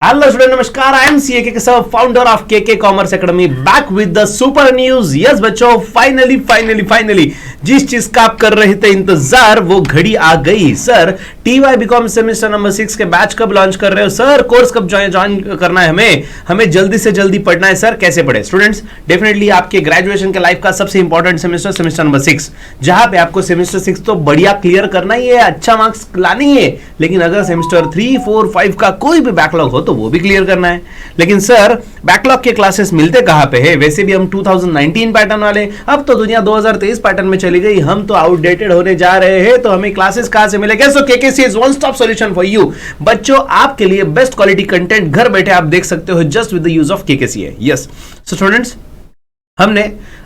Hello student, नमस्कार. I am CK Keshav, founder of KK Commerce Academy, back with the super news. Yes बच्चों, finally जिस चीज का आप कर रहे थे इंतजार वो घड़ी आ गई. Sir TY BCom semester number 6 के बैच कब लॉन्च कर रहे हो सर? कोर्स कब ज्वाइन करना है? हमें जल्दी से जल्दी पढ़ना है सर. कैसे पढ़े स्टूडेंट्स? डेफिनेटली आपके ग्रेजुएशन के लाइफ का सबसे इंपॉर्टेंट सेमेस्टर नंबर 6, जहां पे आपको सेमेस्टर 6 तो बढ़िया क्लियर करना ही है, अच्छा मार्क्स लाना ही है, लेकिन अगर सेमेस्टर 3, 4, 5 का कोई भी बैकलॉग हो तो वो भी क्लियर करना है. लेकिन सर बैकलॉग के क्लासेस मिलते कहां पे है? वैसे भी हम 2019 पैटर्न वाले, अब तो दुनिया 2023 पैटर्न में चली गई, हम तो आउटडेटेड होने जा रहे हैं, तो हमें क्लासेस कहां से मिलेंगे? So KKC is one stop solution for you. बच्चों आपके लिए बेस्ट क्वालिटी कंटेंट घर बैठे आप देख सकते हो just with the use of KKC है. यस सो स्टूडेंट्स, हमने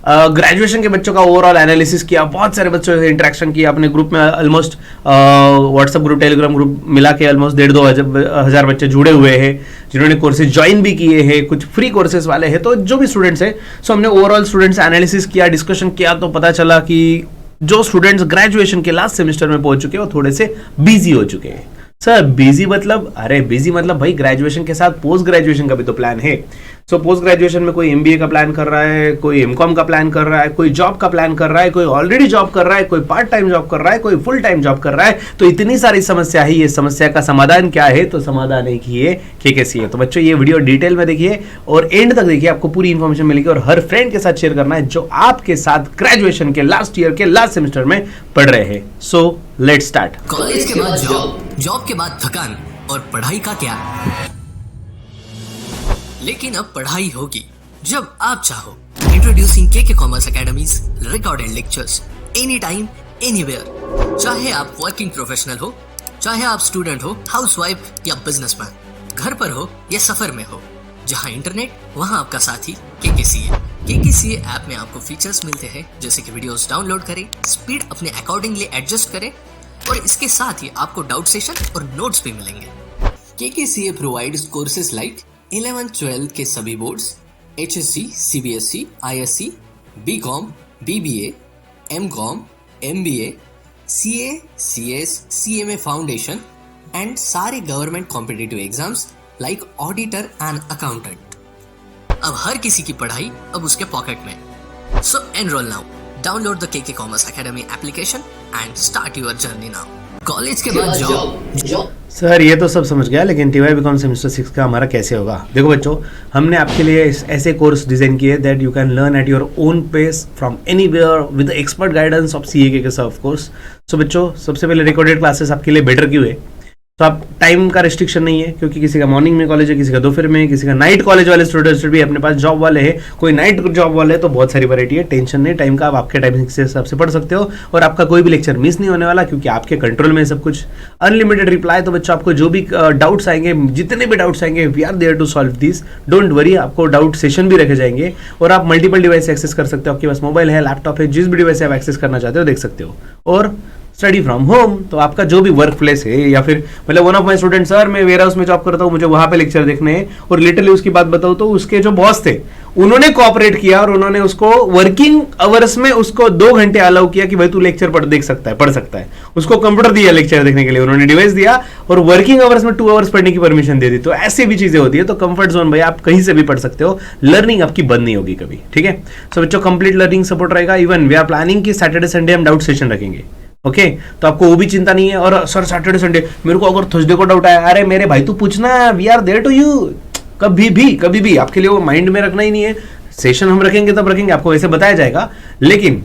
ग्रेजुएशन के बच्चों का ओवरऑल एनालिसिस किया, बहुत सारे बच्चों से इंटरेक्शन किया अपने ग्रुप में. Almost WhatsApp group, Telegram group मिला के ऑलमोस्ट 1,500-2 हजार बच्चे जुड़े हुए हैं जिन्होंने कोर्सेज ज्वाइन भी किए हैं, कुछ फ्री कोर्सेज वाले हैं. तो जो भी स्टूडेंट्स है, सो हमने ओवरऑल स्टूडेंट्स एनालिसिस किया, डिस्कशन किया, तो पता चला कि जो स्टूडेंट्स ग्रेजुएशन के लास्ट सेमेस्टर में पहुंच चुके हैं वो थोड़े से बिजी हो चुके हैं. सर बिजी मतलब? अरे बिजी मतलब भाई ग्रेजुएशन के साथ पोस्ट ग्रेजुएशन का भी तो प्लान है. सो पोस्ट ग्रेजुएशन में कोई एमबीए का प्लान कर रहा है, कोई एमकॉम का प्लान कर रहा है, कोई जॉब का प्लान कर रहा है, कोई ऑलरेडी जॉब कर रहा है, कोई पार्ट टाइम जॉब कर रहा है, कोई फुल टाइम जॉब कर रहा है. तो इतनी सारी समस्या है, ये समस्या का समाधान क्या है? तो समाधान एक ही है, केकेसी है. तो बच्चों ये वीडियो डिटेल में देखिए और एंड तक देखिए, आपको पूरी इंफॉर्मेशन मिलेगी और हर फ्रेंड के साथ शेयर करना है जो आपके साथ ग्रेजुएशन के लास्ट ईयर के लास्ट सेमेस्टर में पढ़ रहे हैं. So let's start. कॉलेज के बाद जॉब, जॉब के बाद थकान और पढ़ाई का क्या? लेकिन अब पढ़ाई होगी जब आप चाहो. Introducing KK commerce academy's recorded lectures any time anywhere. चाहे आप वर्किंग प्रोफेशनल हो, चाहे आप स्टूडेंट हो, हाउसवाइफ या बिजनेसमैन, घर पर हो या सफर में हो, जहां इंटरनेट वहां आपका साथी केकेसीए. केकेसीए ऐप में आपको फीचर्स मिलते हैं जैसे कि वीडियोस डाउनलोड करें, स्पीड अपने अकॉर्डिंगली एडजस्ट करें, और इसके साथ ही आपको डाउट सेशन और नोट्स भी मिलेंगे. केकेसीए प्रोवाइड्स कोर्सेज लाइक 11-12 के सभी boards, HSC, CBSE, ISC, BCom, BBA, MCom, MBA, CA, CS, CMA foundation and सारे government competitive exams like auditor and accountant. अब हर किसी की पढ़ाई अब उसके पॉकेट में. So enrol now. Download the KK commerce academy application and start your journey now. College के बाद जॉब. सर ये तो सब समझ गया, लेकिन TY BCom सेमेस्टर 6 का हमारा कैसे होगा? देखो बच्चों, हमने आपके लिए ऐसे कोर्स डिजाइन किए that you can learn at your own pace from anywhere with expert guidance of CK के ऑफ कोर्स. सो बच्चों सबसे पहले रिकॉर्डेड क्लासेस आपके लिए बेटर क्यों है? तो आप टाइम का रिस्ट्रिक्शन नहीं है, क्योंकि किसी का मॉर्निंग में कॉलेज है, किसी का दोपहर में, किसी का नाइट कॉलेज वाले स्टूडेंट्स भी अपने पास जॉब वाले हैं, कोई नाइट जॉब वाले है, तो बहुत सारी वैरायटी है. टेंशन नहीं, टाइम का आप आपके टाइमिंग से हिसाब से पढ़ सकते हो और आपका कोई भी लेक्चर मिस नहीं होने वाला, क्योंकि आपके कंट्रोल में सब कुछ. Unlimited reply. तो बच्चों आपको जो भी डाउट्स आएंगे, जितने भी डाउट्स आएंगे, we are there to solve this. Don't worry, आपको डाउट सेशन भी रखे जाएंगे और आप मल्टीपल डिवाइस एक्सेस कर सकते हो. आपके पास मोबाइल है, लैपटॉप है, जिस भी डिवाइस से आप एक्सेस करना चाहते हो देख सकते हो. और स्टडी फ्रॉम होम, तो आपका जो भी वर्क प्लेस है, या फिर मतलब one of my student, sir मैं वेयर हाउस में जॉब करता हूँ, मुझे वहां पे लेक्चर देखने हैं, और लिटरली उसकी बात बताऊँ तो उसके जो बॉस थे उन्होंने कोऑपरेट किया और उन्होंने उसको वर्किंग आवर्स में उसको 2 घंटे अलाउ किया कि भाई तू लेक्चर पढ़ सकता है. उसको कंप्यूटर दिया लेक्चर देखने के लिए, उन्होंने डिवाइस दिया और वर्किंग आवर्स में 2 आवर्स पढ़ने की परमिशन दे दी. तो ऐसी भी चीजें होती है. तो कंफर्ट जोन भाई, आप कहीं से भी पढ़ सकते हो, लर्निंग आपकी बंद नहीं होगी कभी. ठीक है. सो बच्चों कंप्लीट लर्निंग सपोर्ट रहेगा. इवन वी आर प्लानिंग कि सैटरडे संडे हम डाउट सेशन रखेंगे. ओके तो आपको वो भी चिंता नहीं है. और सर सैटरडे संडे मेरे को अगर थर्सडे को डाउट आया, अरे मेरे भाई तू पूछना, we are there to you. कभी भी आपके लिए वो माइंड में रखना ही नहीं है. सेशन हम रखेंगे तब रखेंगे, आपको वैसे बताया जाएगा, लेकिन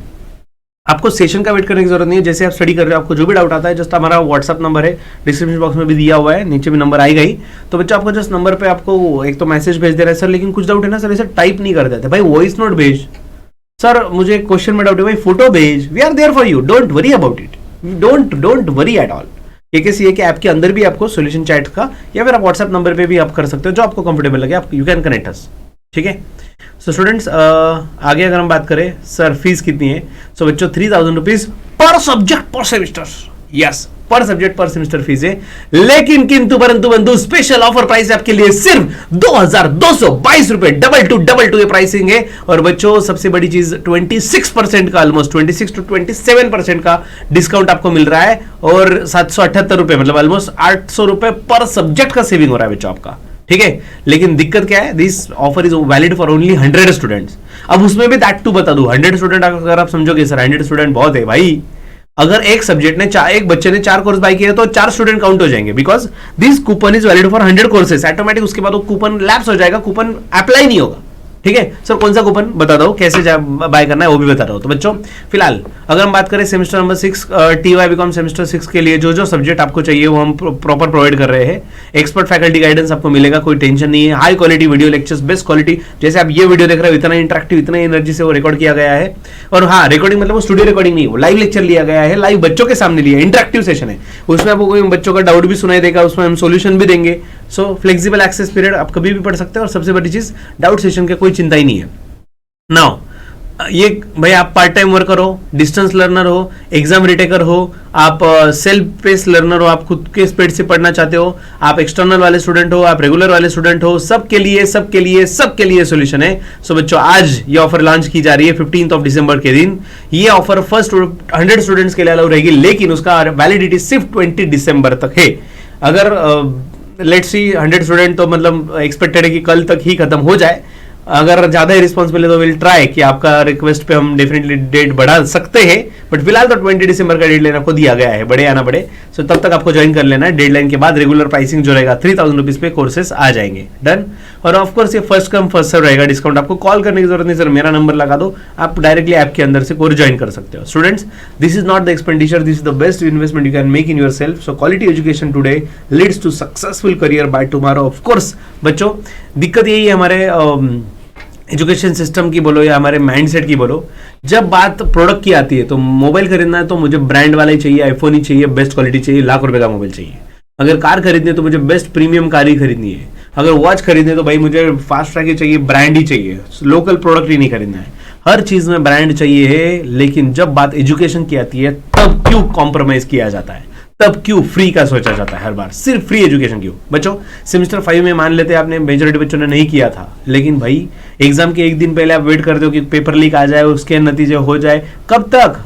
आपको सेशन का वेट करने की जरूरत नहीं है. जैसे आप स्टडी कर रहे हो, आपको जो भी डाउट आता है, जस्ट हमारा व्हाट्सअप नंबर है, डिस्क्रिप्शन बॉक्स में भी दिया हुआ है, नीचे भी नंबर आएगा ही. तो बच्चों आपको जस्ट नंबर पे आपको एक तो मैसेज भेज दे रहा है, सर लेकिन कुछ डाउट है ना सर, इसे टाइप नहीं कर देते भाई, वॉइस नोट भेज. सर मुझे क्वेश्चन में डाउट है भाई, फोटो भेज. We are there for you, don't worry about it. Don't worry at all. KKCA के ऐप के अंदर भी आपको सॉल्यूशन चैट का, या फिर आप व्हाट्सएप नंबर पे भी आप कर सकते हो, जो आपको कंफर्टेबल लगे, आप यू कैन कनेक्ट अस. ठीक है. सो स्टूडेंट्स आगे अगर हम बात करें, सर फीस कितनी है? सो बच्चों 3000 रुपीज पर सब्जेक्ट पर सेमिस्टर. यस, पर सब्जेक्ट पर सेमेस्टर फीस है, लेकिन किंतु परंतु बंधु स्पेशल ऑफर प्राइस आपके लिए सिर्फ 2222 रुपए. डबल टू ये प्राइसिंग है. और बच्चों सबसे बड़ी चीज 26% का, ऑलमोस्ट 26 to 27% का डिस्काउंट आपको मिल रहा है, और 778 रुपए मतलब ऑलमोस्ट 800 रुपए पर सब्जेक्ट का सेविंग हो रहा है बच्चों आपका. ठीक है, लेकिन दिक्कत क्या है, this offer is valid for only 100 students. अब उसमें भी दैट टू बता दूं, 100 स्टूडेंट अगर आप समझोगे सर 100 स्टूडेंट बहुत है भाई, अगर एक सब्जेक्ट ने एक बच्चे ने 4 कोर्स बाय किया तो 4 स्टूडेंट काउंट हो जाएंगे, because this coupon is valid for 100 courses. Automatic उसके बाद वो कूपन लैप्स हो जाएगा, कूपन अप्लाई नहीं होगा। ठीक है सर, कौन सा कूपन बता दो, कैसे बाय करना है वो भी बता रहा हूं। तो बच्चों फिलहाल अगर हम बात करें semester number 6 TY BCom semester 6 के लिए जो सब्जेक्ट आपको चाहिए वो हम प्रॉपर प्रोवाइड कर रहे हैं। एक्सपर्ट फैकल्टी गाइडेंस आपको मिलेगा, कोई टेंशन नहीं है। High quality video lectures, best quality, जैसे आप ये वीडियो देख रहे हो इतना इंटरेक्टिव, इतना एनर्जी से वो रिकॉर्ड किया गया है। और हाँ, रिकॉर्डिंग मतलब वो स्टूडियो रिकॉर्डिंग नहीं, वो लाइव लेक्चर लिया गया है, लाइव बच्चों के सामने लिया, इंटरेक्टिव सेशन है। उसमें आपको कोई बच्चों का डाउट भी सुनाई देगा, उसमें हम सोल्यूशन भी देंगे। सो फ्लेक्सिबल एक्सेस पीरियड, आप कभी भी पढ़ सकते हैं। और सबसे बड़ी चीज, डाउट सेशन की कोई चिंता ही नहीं है। नाउ ये भाई आप पार्ट टाइम वर्कर हो, डिस्टेंस लर्नर हो, एग्जाम रिटेकर हो, आप सेल्फ पेस लर्नर हो, आप खुद के स्पीड से पढ़ना चाहते हो, आप एक्सटर्नल वाले स्टूडेंट हो, आप रेगुलर वाले स्टूडेंट हो, सबके लिए सोल्यूशन है। सो बच्चों आज ये ऑफर लॉन्च की जा रही है 15 दिसंबर के दिन। ये ऑफर फर्स्ट 100 स्टूडेंट्स के लिए अलाउ रहेगी, लेकिन उसका वैलिडिटी सिर्फ 20 दिसंबर तक है। अगर लेट्स सी 100 स्टूडेंट तो मतलब एक्सपेक्टेड है कि कल तक ही खत्म हो जाए। अगर ज्यादा ही रिस्पॉन्स मिले तो विल ट्राई कि आपका रिक्वेस्ट पे हम डेफिनेटली डेट बढ़ा सकते हैं, बट फिलहाल तो 20 दिसंबर का डेडलाइन आपको दिया गया है, बड़े या ना बड़े। सो तब तक आपको ज्वाइन कर लेना है। डेडलाइन के बाद रेगुलर प्राइसिंग जो रहेगा 3000 रुपीज पे कोर्सेस आ जाएंगे। डन। और ऑफकोर्स ये फर्स्ट कम फर्स्ट सर्व रहेगा, डिस्काउंट आपको कॉल करने की जरूरत नहीं सर, मेरा नंबर लगा दो, आप डायरेक्टली ऐप के अंदर से कोर्स ज्वाइन कर सकते हो। Students, this is not the expenditure, this is the best investment you can make in your self. So quality education today leads to successful career by tomorrow. Of course बच्चों, दिक्कत यही है हमारे एजुकेशन सिस्टम की बोलो या हमारे माइंडसेट की बोलो, जब बात प्रोडक्ट की आती है तो मोबाइल खरीदना है तो मुझे ब्रांड वाला ही चाहिए, आईफोन ही चाहिए, बेस्ट क्वालिटी चाहिए, लाख रुपए का मोबाइल चाहिए। अगर कार खरीदनी है तो मुझे बेस्ट प्रीमियम कार ही खरीदनी है। अगर वॉच खरीदनी है तो भाई मुझे फास्ट ट्रैक ही चाहिए, ब्रांड ही चाहिए, लोकल प्रोडक्ट ही नहीं खरीदना है। हर चीज में ब्रांड चाहिए है, लेकिन जब बात एजुकेशन की आती है तब क्यों कॉम्प्रोमाइज किया जाता है, तब क्यों फ्री का सोचा जाता है हर बार, सिर्फ फ्री एजुकेशन क्यों? बच्चों सेमेस्टर 5 में मान लेते हैं आपने, मेजॉरिटी बच्चों ने नहीं किया था, लेकिन भाई एग्जाम के एक दिन पहले आप वेट करते हो कि पेपर लीक आ जाए, उसके नतीजे हो जाए, कब तक?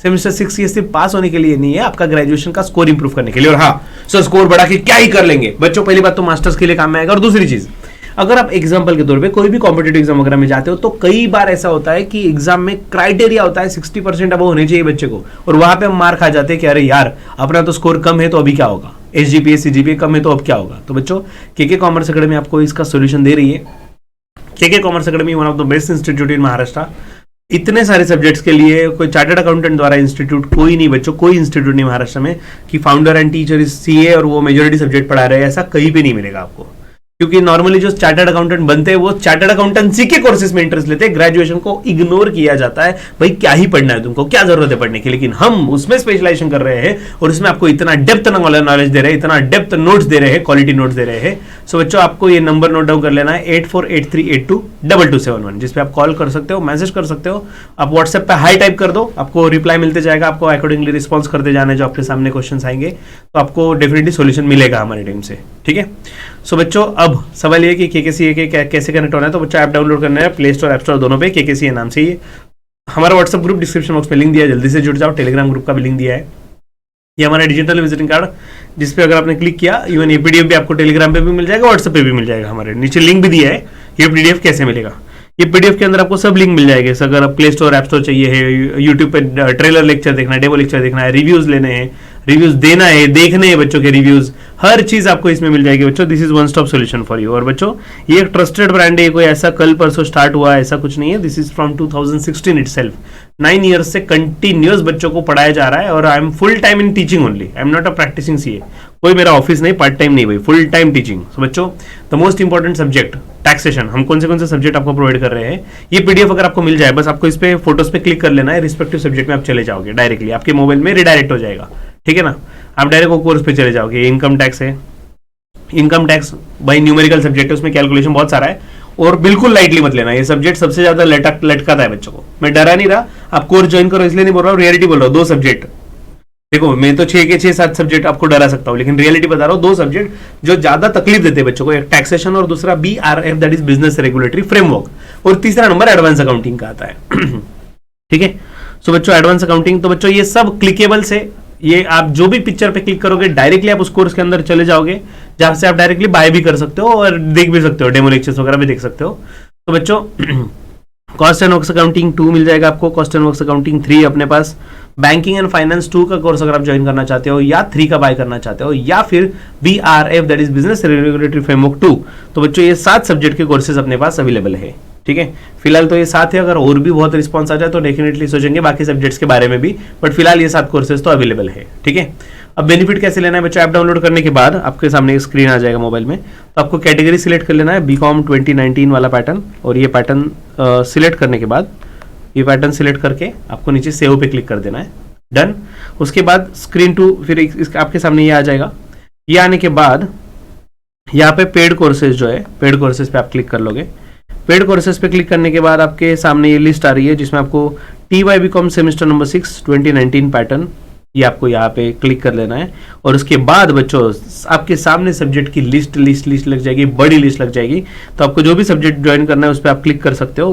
सेमेस्टर 6 ये सिर्फ पास होने के लिए नहीं है, आपका ग्रेजुएशन का स्कोर इंप्रूव करने के लिए। और हाँ, सो स्कोर बढ़ा के क्या ही कर लेंगे बच्चों, पहली बात तो मास्टर्स के लिए काम में आएगा। और दूसरी चीज, अगर आप एग्जाम्पल के तौर पे कोई भी कॉम्पिटेटिव एग्जाम वगैरह में जाते हो तो कई बार ऐसा होता है कि एग्जाम में क्राइटेरिया होता है 60% अब होने चाहिए बच्चे को, और वहां पे हम मार खा जाते हैं कि अरे यार अपना तो स्कोर कम है तो अभी क्या होगा, SGPA CGPA कम है तो अब क्या होगा। तो बच्चों KK कॉमर्स अकेडमी आपको इसका सोल्यूशन दे रही है। KK commerce academy one of the best institute इन महाराष्ट्र। इतने सारे सब्जेक्ट्स के लिए कोई चार्टर्ड अकाउंटेंट द्वारा इंस्टीट्यूट कोई नहीं बच्चों, कोई इंस्टीट्यूट नहीं महाराष्ट्र में कि founder and teacher is CA और वो मेजोरिटी सब्जेक्ट पढ़ा रहे हैं, ऐसा कहीं भी नहीं मिलेगा आपको। क्योंकि नॉर्मली जो चार्टर्ड अकाउंटेंट बनते हैं वो चार्टर्ड अकाउंटेंसी के कोर्सेज में इंटरेस्ट लेते हैं, ग्रेजुएशन को इग्नोर किया जाता है, भाई क्या ही पढ़ना है तुमको, क्या जरूरत है पढ़ने की। लेकिन हम उसमें स्पेशलाइजेशन कर रहे हैं और उसमें आपको इतना डेप्थ नॉलेज दे रहे हैं, इतना डेप्थ नोट्स दे रहे हैं, क्वालिटी नोट्स दे रहे हैं। सो बच्चों आपको ये नंबर नोट डाउन कर लेना है 8483822271, जिसपे आप कॉल कर सकते हो, मैसेज कर सकते हो, आप व्हाट्सएप पे हाई टाइप कर दो, आपको रिप्लाई मिलते जाएगा, आपको अकॉर्डिंगली रिस्पॉन्स करते जाना है। जो आपके सामने क्वेश्चन आएंगे तो आपको डेफिनेटली सोल्यूशन मिलेगा हमारी टीम से, ठीक है। सो बच्चों अब सवाल ये कि KKCA कैसे कनेक्ट होना है, तो बच्चा ऐप डाउनलोड करना है प्ले स्टोर ऐप स्टोर दोनों पे, KKCA नाम से। ही हमारा व्हाट्सएप ग्रुप डिस्क्रिप्शन बॉक्स में लिंक दिया है, जल्दी से जुड़ जाओ। टेलीग्राम ग्रुप का भी लिंक दिया है। ये हमारा डिजिटल विजिटिंग कार्ड, जिसपे अगर आपने क्लिक किया, इवन ये PDF भी आपको टेलीग्राम पे भी मिल जाएगा, व्हाट्सएप पे भी मिल जाएगा। हमारे नीचे लिंक भी दिया है। ये PDF कैसे मिलेगा, ये PDF के अंदर आपको सब लिंक मिल जाएंगे। अगर आप प्ले स्टोर ऐप स्टोर चाहिए है, यूट्यूब पे ट्रेलर लेक्चर देखना है, डेमो लेक्चर देखना है, रिव्यूज लेने हैं, रिव्यूज देना है, देखने हैं बच्चों के रिव्यूज, हर चीज आपको इसमें मिल जाएगी बच्चों। This is one stop solution for you. और बच्चों ये एक ट्रस्टेड ब्रांड है, कोई ऐसा कल परसों स्टार्ट हुआ ऐसा कुछ नहीं है। This is from 2016 itself. 9 years से कंटिन्यूअस बच्चों को पढ़ाया जा रहा है, और I am full time in teaching only, I am not a practicing CA। कोई मेरा ऑफिस नहीं, पार्ट टाइम नहीं भाई, फुल टाइम टीचिंग। सो बच्चों the most important subject taxation, हम कौन से सब्जेक्ट आपको प्रोवाइड कर रहे हैं, ये PDF अगर आपको मिल जाए, बस आपको इस पे फोटोज पे क्लिक कर लेना है, रिस्पेक्टिव सब्जेक्ट में आप चले जाओगे, डायरेक्टली आपके मोबाइल में रिडायरेक्ट हो जाएगा, ठीक है ना। आप डायरेक्ट वो कोर्स पे चले जाओगे। इनकम टैक्स है, इनकम टैक्स भाई न्यूमेरिकल सब्जेक्ट है, उसमें कैलकुलेशन बहुत सारा है, और बिल्कुल लाइटली मत लेना। ये सब्जेक्ट सबसे ज्यादा लटकाता है बच्चों को। मैं डरा नहीं रहा, आप कोर्स ज्वाइन करो इसलिए नहीं बोल रहा हूँ, रियलिटी बोल रहा हूँ। 2 सब्जेक्ट देखो, मैं तो 6 के 6-7 सब्जेक्ट आपको डरा सकता हूँ, लेकिन रियलिटी बता रहा हूँ, 2 सब्जेक्ट जो ज्यादा तकलीफ देते हैं बच्चों को, एक टैक्सेशन और दूसरा BRF that is business regulatory framework, और तीसरा नंबर एडवांस अकाउंटिंग का आता है, ठीक है। सो बच्चों एडवांस अकाउंटिंग, तो बच्चों ये सब क्लिकेबल से ये आप जो भी पिक्चर पे क्लिक करोगे डायरेक्टली आप उस कोर्स के अंदर चले जाओगे, जहां से आप डायरेक्टली बाय भी कर सकते हो और देख भी सकते हो, डेमो लेक्चर्स वगैरह भी देख सकते हो। तो बच्चों कॉस्ट एंड वर्क्स अकाउंटिंग 2 मिल जाएगा आपको, कॉस्ट एंड वर्क्स अकाउंटिंग 3 अपने पास, बैंकिंग एंड फाइनेंस 2 का कोर्स अगर आप ज्वाइन करना चाहते हो या 3 का बाय करना चाहते हो, या फिर BRF that is business regulatory framework 2। तो बच्चों ये 7 सब्जेक्ट के कोर्सेज अपने पास अवेलेबल है, ठीक है। फिलहाल तो ये 7 है, अगर और भी बहुत रिस्पॉन्स आ जाए तो डेफिनेटली सोचेंगे बाकी सब्जेक्ट्स के बारे में भी, बट फिलहाल ये 7 कोर्सेज तो अवेलेबल है, ठीक है। अब बेनिफिट कैसे लेना है बच्चों, ऐप डाउनलोड करने के बाद आपके सामने एक स्क्रीन आ जाएगा मोबाइल में, तो आपको कैटेगरी सिलेक्ट कर लेना है BCom 2019 वाला पैटर्न, और ये पैटर्न सिलेक्ट करने के बाद ये पैटर्न सिलेक्ट करके आपको नीचे सेव पे क्लिक कर देना है, डन। उसके बाद स्क्रीन 2 फिर आपके सामने ये आ जाएगा। ये आने के बाद यहाँ पे पेड कोर्सेज जो है, पेड कोर्सेज पे आप क्लिक कर लोगे। पेड कोर्सेज पे क्लिक करने के बाद आपके सामने ये लिस्ट आ रही है जिसमें आपको TY BCom semester number 6 2019 pattern, ये आपको यहाँ पे क्लिक कर लेना है। और उसके बाद बच्चों आपके सामने सब्जेक्ट की लिस्ट लग जाएगी, बड़ी लिस्ट लग जाएगी। तो आपको जो भी सब्जेक्ट ज्वाइन करना है उस पर आप क्लिक कर सकते हो।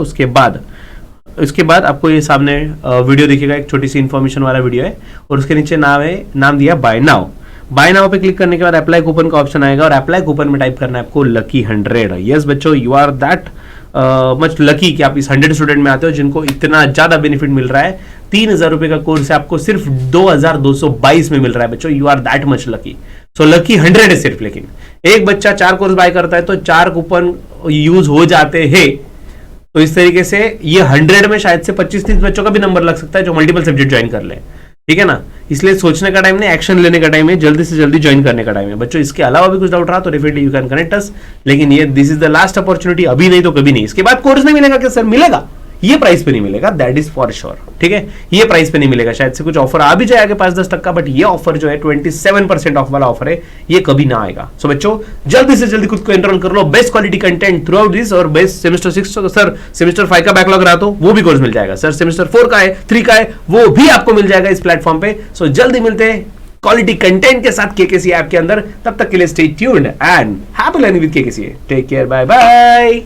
उसके बाद आपको ये सामने वीडियो दिखेगा, एक छोटी सी इन्फॉर्मेशन वाला वीडियो है, और उसके नीचे नाम दिया बाय नाउ। बाय नाउ पे क्लिक करने के बाद अप्लाई कूपन का ऑप्शन आएगा, और अप्लाई कूपन में टाइप करना है आपको लकी 100। यस बच्चों, you are that much lucky कि आप इस 100 स्टूडेंट में आते हो जिनको इतना ज्यादा बेनिफिट मिल रहा है। 3000 रुपए का कोर्स है, आपको सिर्फ 2222 में मिल रहा है बच्चों, you are that much lucky. So lucky 100 है सिर्फ, लेकिन एक बच्चा 4 कोर्स बाय करता है तो 4 कूपन यूज हो जाते हैं। तो इस तरीके से ये 100 में शायद से 25-30 बच्चों का भी नंबर लग सकता है जो मल्टीपल सब्जेक्ट ज्वाइन कर ले, ठीक है ना। इसलिए सोचने का टाइम नहीं, एक्शन लेने का टाइम है, जल्दी से जल्दी ज्वाइन करने का टाइम है बच्चों। इसके अलावा भी कुछ डाउट रहा तो डेफिनेटली यू कैन कनेक्ट अस, लेकिन ये this is the last opportunity, अभी नहीं तो कभी नहीं। इसके बाद कोर्स नहीं मिलेगा क्या सर? मिलेगा, ये प्राइस पे नहीं मिलेगा, दैट इज फॉर श्योर, ठीक है। ये प्राइस पे नहीं मिलेगा, शायद से कुछ ऑफर आ भी जाएगा 5-10 तक का, बट ये ऑफर जो है 27% ऑफ वाला ऑफर है, ये कभी ना आएगा। सो बच्चों जल्दी से जल्दी खुद को एनरोल कर लो, best quality content throughout this, और बेस्ट सेमेस्टर 6 सर सेमेस्टर 5 का बैकलॉग रहा तो वो भी कोर्स मिल जाएगा सर, सेमेस्टर 4 का है, 3 का है, वो भी आपको मिल जाएगा इस प्लेटफॉर्म पे। सो जल्दी मिलते हैं क्वालिटी कंटेंट के साथ KKC ऐप के अंदर, तब तक के लिए stay tuned and happy learning with KKC। Take care, bye bye.